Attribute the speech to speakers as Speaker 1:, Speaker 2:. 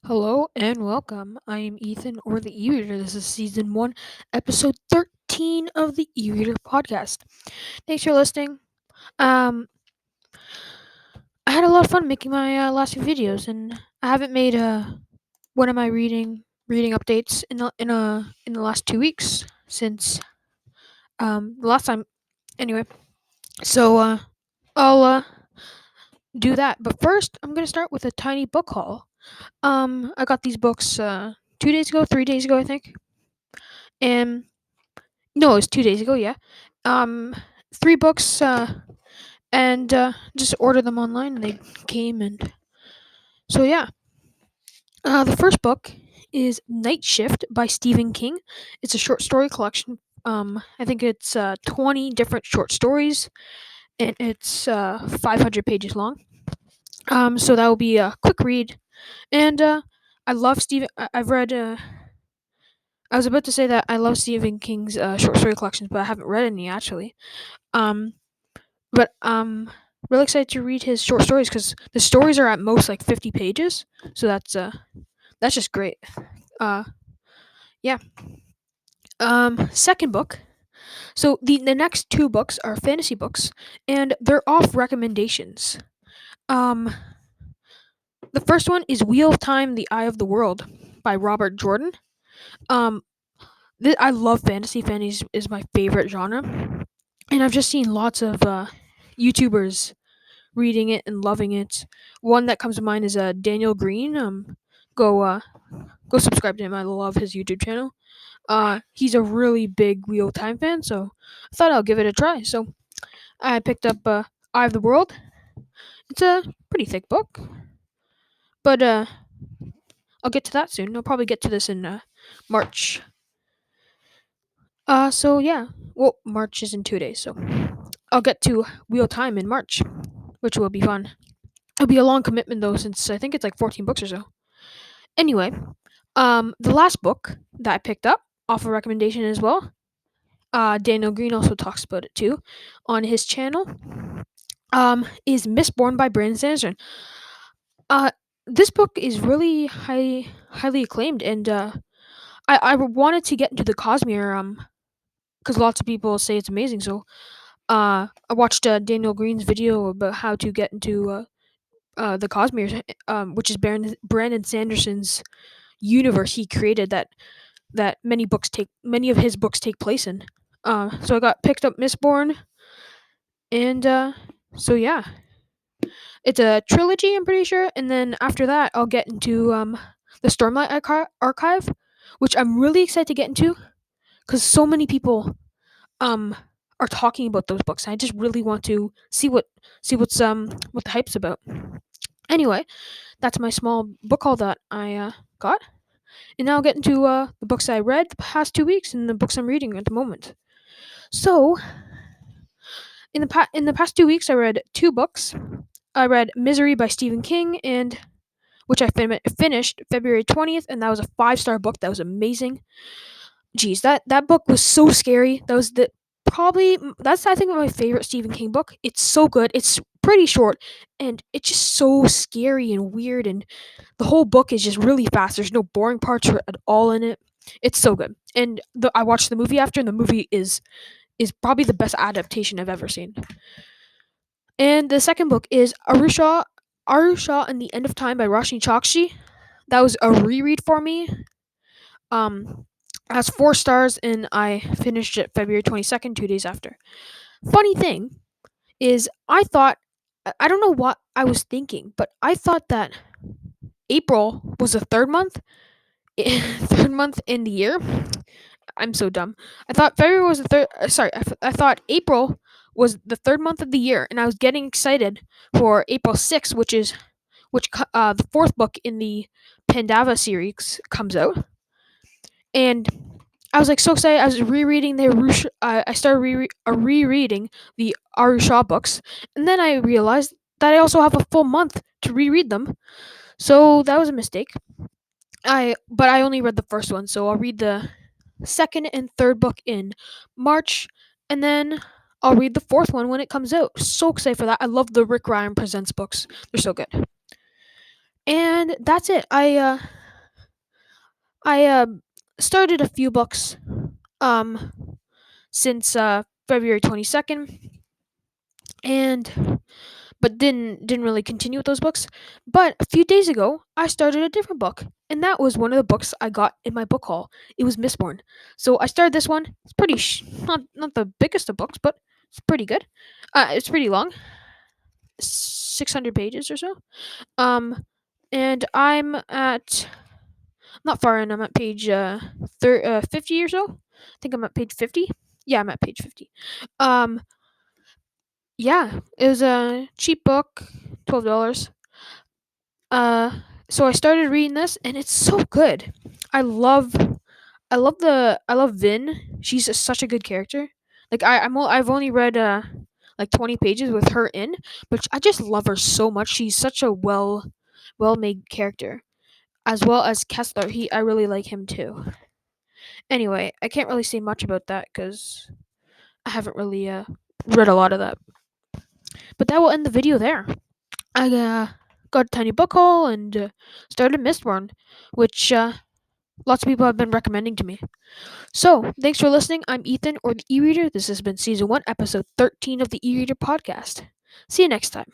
Speaker 1: Hello and welcome. I am Ethan or TheEreader. This is season 1, episode 13 of the E-Reader podcast. Thanks for listening. Um I had a lot of fun making my last few videos, and I haven't made one of my reading updates in the last 2 weeks since the last time. Anyway, so I'll do that. But first, I'm going to start with a tiny book haul. I got these books 2 days ago, 3 days ago, I think. And no, it was 2 days ago. Yeah, um, 3 books, and just ordered them online, and they came. And so yeah, the first book is Night Shift by Stephen King. It's a short story collection. I think it's 20 different short stories, and it's 500 pages long. So that will be a quick read, and I love Stephen. I've read. I was about to say that I love Stephen King's short story collections, but I haven't read any actually. Um, But really excited to read his short stories because the stories are at most like 50 pages. So that's just great. Uh yeah. Second book. So the next two books are fantasy books, and they're off recommendations. Um the first one is Wheel of Time: The Eye of the World by Robert Jordan. Um I love fantasy. Fantasy is my favorite genre. And I've just seen lots of YouTubers reading it and loving it. One that comes to mind is Daniel Green. Go go subscribe to him. I love his YouTube channel. He's a really big Wheel of Time fan, so I thought I'll give it a try. So I picked up Eye of the World. It's a pretty thick book, but I'll get to that soon. I'll probably get to this in March. So yeah, well, March is in 2 days, so I'll get to Wheel of Time in March, which will be fun. It'll be a long commitment though, since I think it's like 14 books or so. Anyway, the last book that I picked up off a recommendation as well. Daniel Green also talks about it too on his channel. Is Mistborn by Brandon Sanderson. Uh, this book is really highly acclaimed, and I wanted to get into the Cosmere because lots of people say it's amazing. So I watched Daniel Green's video about how to get into the Cosmere, which is Brandon Sanderson's universe he created that many of his books take place in. So I got picked up Mistborn, and so yeah, it's a trilogy, I'm pretty sure, and then after that, I'll get into the Stormlight Archive, which I'm really excited to get into because so many people um are talking about those books. I just really want to what the hype's about. Anyway, that's my small book haul that I got. And now I'll get into the books I read the past 2 weeks and the books I'm reading at the moment. So, in the past 2 weeks, I read two books. I read Misery by Stephen King, and which I finished February 20th, and that was a 5-star book. That was amazing. Jeez, that book was so scary. That was the probably that's I think my favorite Stephen King book. It's so good. It's pretty short, and it's just so scary and weird, and the whole book is just really fast. There's no boring parts at all in it. It's so good. And I watched the movie after, and the movie is probably the best adaptation I've ever seen. And the second book is Arusha and the End of Time by Roshni Chokshi. That was a reread for me. It has 4 stars, and I finished it February 22nd, 2 days after. Funny thing is, I don't know what I was thinking, but I thought that April was the third month, third month in the year. I'm so dumb. I thought February was the third. I thought April was the third month of the year, and I was getting excited for April 6th, the fourth book in the Pandava series comes out, and I was like so excited. I was rereading the Arusha. I started rereading the Arusha books, and then I realized that I also have a full month to reread them. So that was a mistake. But I only read the first one, so I'll read the second and third book in March, and then I'll read the fourth one when it comes out. So excited for that. I love the Rick Ryan Presents books. They're so good. And that's it. I started a few books um since February 22nd, and but didn't really continue with those books. But a few days ago, I started a different book, and that was one of the books I got in my book haul. It was Mistborn. So I started this one. It's pretty not the biggest of books, but it's pretty good. It's pretty long, 600 pages or so. Um, and I'm at not far in. I'm at page 50 or so. I think I'm at page 50. Yeah, I'm at page 50. Um, yeah, it was a cheap book, $12. Uh, so I started reading this, and it's so good. I love, I love Vin. She's such a good character. Like I've only read like 20 pages with her in, but I just love her so much. She's such a well made character, as well as Kessler. I really like him too. Anyway, I can't really say much about that because I haven't really read a lot of that. But that will end the video there. I got a tiny book haul and started Mistborn, which lots of people have been recommending to me. So, thanks for listening. I'm Ethan, or the E-Reader. This has been Season 1, Episode 13 of the E-Reader podcast. See you next time.